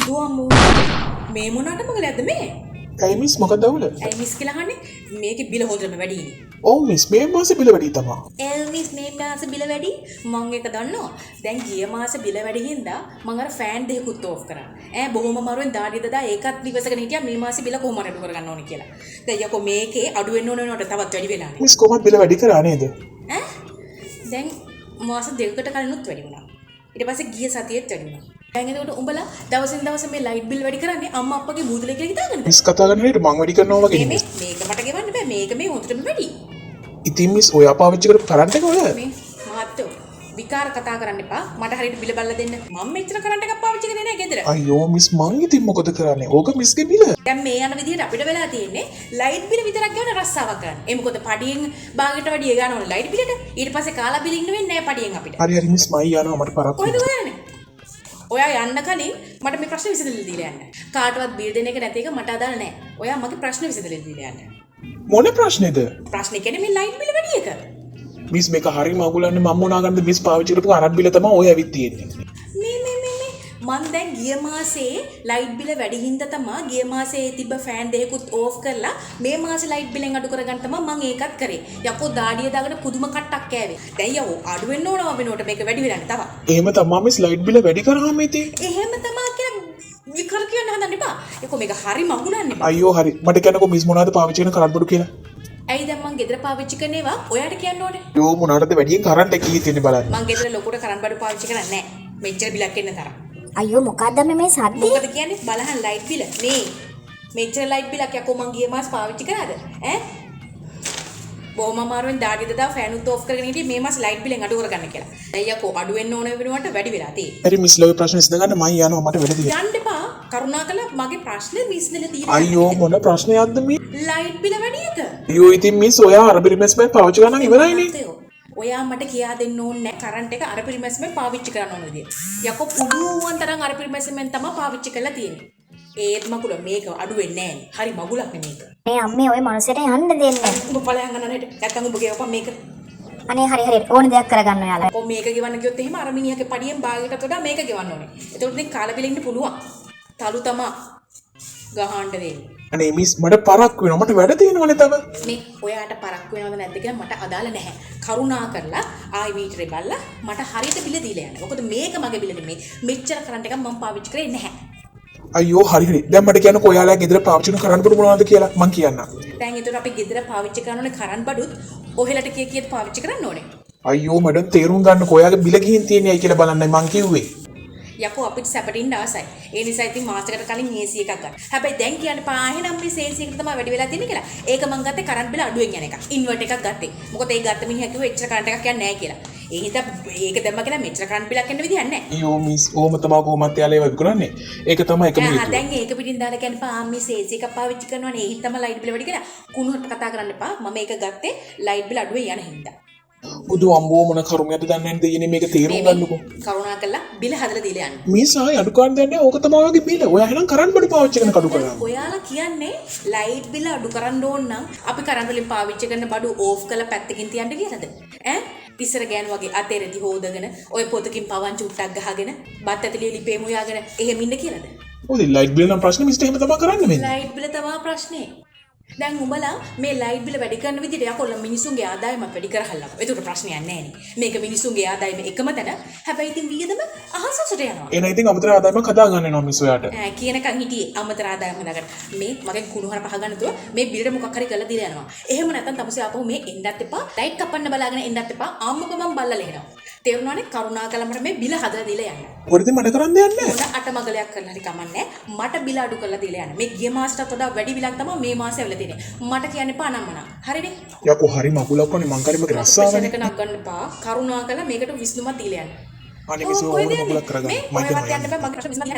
බුදුහාමෝ මේ මොනකට මගලද මේ? ඇයි මිස් මොකද අවුල? ඇයි මිස් කියලා අහන්නේ? මේකේ බිල හොඳටම වැඩිනේ. ඔව් මිස් මේ මාසේ බිල වැඩි තමයි. මිස් මේ මාසේ බිල වැඩි මං එක දන්නවා. දැන් ගිය මාසේ බිල වැඩි හින්දා මං අර ෆෑන් දෙකකුත් ඕෆ් කරා. බොහොම අමාරුවෙන් දාඩිය දදා ඒකත් විවසගෙන හිටියා මේ මාසේ බිල කොහොම අඩු කරගන්න ඕනේ කියලා. දැන් යකෝ මේකේ අඩු වෙන්න ඕන වෙනවට තවත් වැඩි වෙලානේ. මිස් කොහොමද බිල වැඩි කරා නේද? දැන් මාස දෙකකට කලිනුත් වැඩි වුණා. ඊට පස්සේ ගිය සතියේත් වැඩි වුණා. දැන් එතකොට උඹලා දවසින් දවස මේ ලයිට් බිල් වැඩි කරන්නේ අම්මා අප්පගේ බූදලේ කියලා හිතාගන්නද? මිස් කතා කරන විදිහට මං වැඩි කරනවා වගේ නෙමෙයි. මේක මට ගෙවන්න බෑ. මේක මේ හොඳටම වැඩි. ඉතින් මිස් ඔයා පාවිච්චි කරපු කරන්ට් එක ඔය මේ මහත්තයෝ විකාර කතා කරන්න එපා. මට හරියට බිල බලලා දෙන්න. මම මෙච්චර කරන්ට් එකක් පාවිච්චි කරේ නෑ ගෙදර. අයියෝ මිස් මං ඉතින් මොකද කරන්නේ? ඕක මිස්ගේ බිල. දැන් මේ යන විදිහට අපිට වෙලා තියෙන්නේ ලයිට් බිල විතරක් ගන්න රස්සාවක් ගන්න. මොකද පඩියෙන් භාගයට වැඩි ගන්න ඕනේ ලයිට් බිලට. ඊට පස්සේ කාලා බිල ඉන්න වෙන්නේ නෑ පඩියෙන් අපිට. හරි හරි මිස් මයි යනවා මට පරක්කු. කොහෙද යන්නේ? ඔයා යන්න කලින් මට මේ ප්‍රශ්න විසඳලා දීලා යන්න. කාටවත් බිල් දෙන එක නැති එක මට අදාළ නෑ. ඔයා මගේ ප්‍රශ්න විසඳලා දීලා යන්න. මොන ප්‍රශ්නේද? ප්‍රශ්නේ කියන්නේ මේ ලයිට් බිල වැඩි එක. මිස් මේක හරිම අගුලන්නේ මම මොනා ගන්නද මිස් පාවිච්චි කරපු කරන්ට් බිල තමයි ඔය ඇවිත් තියෙන්නේ. මං දැන් ගිය මාසේ ලයිට් බිල වැඩි හින්දා තමයි ගිය මාසේ තිබ්බ ෆෑන් දෙකකුත් ඕෆ් කරලා මේ මාසේ ලයිට් බිලෙන් අඩු කරගන්න තමයි මං ඒකත් කරේ. යකෝ දාඩිය දාගෙන පුදුම කට්ටක් කෑවේ. දැන් යවෝ අඩු වෙන්න ඕනවා වෙනකොට මේක වැඩි වෙලානේ තව. එහෙම තමයි මිස් ලයිට් බිල වැඩි කරාම ඉතින්. එහෙම තමයි කියලා විකර කියන්න හදන්න එපා. ඒකෝ මේක හරි මගුලන්නේ. අයියෝ හරි මට කියන්නකෝ මිස් මොනවද පාවිච්චි කරන කරන්ට් බඩු කියලා. ඇයි දැන් මං ගෙදර පාවිච්චි කරන ඒවා ඔයාට කියන්න ඕනේ. යෝ මොනවටද වැඩියෙන් කරන්ට් එක කී තියෙන්නේ බලන්න. මං ගෙදර ලොකුට කරන්ට් බඩු පාවිච්චි කරන්නේ නැහැ. මෙච්චර බිලක් එන්න තරම්. අයියෝ මොකද්ද මේ සද්දේ? මොකද කියන්නේ බලහන් ලයිට් බිල මේ මෙච්චර ලයිට් බිලක් යකෝ මං ගිය මාස පාවිච්චි කරාද බොහොම අමාරුවෙන් දාඩිය දදා ෆෑන් උත් ඕෆ් කරගෙන හිටියේ මේ මාස ලයිට් බිලෙන් අඩු කරගන්න කියලා. දැන් යකෝ අඩු වෙන්න ඕන වෙනවට වැඩි වෙලා තියෙන්නේ. හරි මිස් ලෝයි ප්‍රශ්න විසඳගන්න මම යනවා මට වැඩ තියෙනවා. යන්න එපා. කරුණාකරලා මගේ ප්‍රශ්නේ විසඳලා තියෙනවා. අයියෝ මොන ප්‍රශ්නයක්ද මේ? ලයිට් බිල වැඩි එක. අයියෝ ඉතින් මිස් ඔයා අර බිරිමස්මෙන් පාවිච්චි කරනවා නම් ඉවරයිනේ. ඔයා මට කියා දෙන්න ඕනේ නැහැ කරන්ට් එක අර පරිමැස්මෙන් පාවිච්චි කරන්න ඕන විදිය. යකෝ පුදුුවන් තරම් අර පරිමැස්මෙන් තමයි පාවිච්චි කරලා තියෙන්නේ. ඒත් මගුල මේක අඩු වෙන්නේ නැහැ. හරි මගුලක් මේක. මේ අම්මේ ඔය මනුස්සයට යන්න දෙන්නේ. උඹ ඵලයන් ගන්න නැට. නැත්තම් උඹ ගෙවපන් මේක. අනේ හරි හරි ඕන දෙයක් කරගන්න ඔයාලා. ඔය මේක ගෙවන්න ගියොත් එහෙම අර මිනිහගේ පඩියෙන් භාගයකට වඩා මේක ගෙවන්න ඕනේ. ඒතකොට ඉතින් කාලා බිල ඉන්න පුළුවන්. තලු තමා ගහන්න දෙන්නේ. අනේ මිස් මට පරක් වෙනවා මට වැඩ තියෙනවනේ තව. මේ ඔයාට පරක් වෙනවද නැද්ද කියලා මට අදාළ නැහැ. කරුණා කරලා ආයි මීටරේ බලලා මට හරියට බිල දීලා යන්න. මොකද මේක මගේ බිල නෙමෙයි. මෙච්චර කරන්ට් එකක් මම පාවිච්චි කරේ නැහැ. අයියෝ හරි හරි. දැන් මට කියන්නකෝ ඔයාලා ගෙදර පාවිච්චි කරන කරන්ට් බඩු මොනවද කියලා මං කියන්නම්. දැන් ඒතර අපි ගෙදර පාවිච්චි කරන ඕනේ කරන්ට් බඩුත් ඔහෙලට කීයද පාවිච්චි කරන්න ඕනේ. අයියෝ මඩම් තේරුම් ගන්නකෝ ඔයාගේ බිල ගිහින් තියෙන්නේ කියලා බලන්නයි මං කිව්වේ. යකෝ අපිට සැපටින් ආසයි. ඒ නිසා ඉතින් මාසයකට කලින් AC එකක් ගන්න. හැබැයි දැන් කියන්න පාහෙනම් මේ සේල්ස් එකට තමයි වැඩි වෙලා තියෙන්නේ කියලා. ඒක මං ගත්තේ කරන්ට් බිල අඩුවෙන් යන එකක්. ඉන්වර්ටර් එකක් ගත්තේ. මොකද ඒ ගත්ත මිනිහා කිව්වා එච්චර කරන්ට් එකක් යන්නේ නැහැ කියලා. ඒ හින්දා ඒක දැම්ම කියලා මෙච්චර කරන්ට් බිලක් එන්න විදිහක් නැහැ. අයියෝ මිස් ඕම තමයි කොහොමත් යාලා ඒවා විකුණන්නේ. ඒක තමයි එකම හේතුව. දැන් ඒක පිටින් දාලා කියන්න පා මේ සේල්ස් එකක් පාවිච්චි කරනවනේ. ඒ හින්දා තමයි ලයිට් බිල වැඩි කියලා. කුණුහට කතා කරන්න එපා. මම ඒක ගත්තේ ලයිට් බිල අඩුවෙන් යන හින්දා. බුදු අම්බෝ මොන කරුමයක්ද දන්නේ නැද්ද ඊනේ මේක තේරුම් ගන්නකෝ. කරුණා කරලා බිල හදලා දීලා යන්න. මේ සාය අඩු කාණ දෙන්නේ ඕක තමයි ඔයගේ බිල. ඔයා එහෙනම් කරන්ට් බඩු පාවිච්චි කරන කඩු කරා. ඔයාලා කියන්නේ ලයිට් බිල අඩු කරන්න ඕන නම් අපි කරන්ට් වලින් පාවිච්චි කරන බඩු ඕෆ් කරලා පැත්තකින් තියන්න කියලාද? ඉස්සර ගෑනු වගේ අතේරෙදි හොදගෙන ඔය පොතකින් පවන් චුට්ටක් ගහගෙන බත් ඇතුලේ ලිපේ මුයාගෙන එහෙම ඉන්න කියලාද? ඔය ලයිට් බිල නම් ප්‍රශ්නේ මිස්ටර් එහෙම තමයි කරන්න වෙන්නේ. ලයිට් බිල තමයි ප්‍රශ්නේ. දැන් උඹලා මේ ලයිට් බිල වැඩි කරන විදිහට යකොල්ල මිනිසුන්ගේ ආදායමත් වැඩි කරහල්ලා. ඒකට ප්‍රශ්නයක් නැහැ නේ. මේක මිනිසුන්ගේ ආදායම එකම තැන. හැබැයි ඉතින් වියදම අහසට යනවා. එහෙනම් ඉතින් අමතර ආදායමක් හදා ගන්න වෙනවා මිස් ඔයාට. කියනකන් හිටියේ අමතර ආදායම හදාගන්න. මේ මගේ කුණුහර පහ ගන්න තුව මේ බිලට මොකක් හරි කරලා දීලා යනවා. එහෙම නැත්නම් තමසේ ආපහු මේ එන්නත් එපා. ලයිට් කපන්න බලාගෙන එන්නත් එපා. ආම්මක මම බල්ලලා එනවා. තේරුණානේ කරුණාකරලා මට මේ බිල හදලා දීලා යන්න. පොඩි මට කරන් දෙයක් නැහැ. මොන අටමගලයක් කරලා හරි කමන්නේ. මට බිල අඩු කරලා දීලා යන්න. මේ ගිය මාසටත් වඩා වැඩි බිලක් තමයි මේ මාසේ වෙලා තියෙන්නේ. මට කියන්න එපා නම්මනා. හරිනේ? යකෝ හරි මකුලක් වනේ මං කරේ මගේ රස්සාවනේ. මේක නක් ගන්න එපා. කරුණාකරලා මේකට විසඳුමක් දීලා යන්න. අනේ මිස් ඕක මකුලක් කරගන්න. මම යන්න එපා. මගේ ප්‍රශ්න විසඳන්න.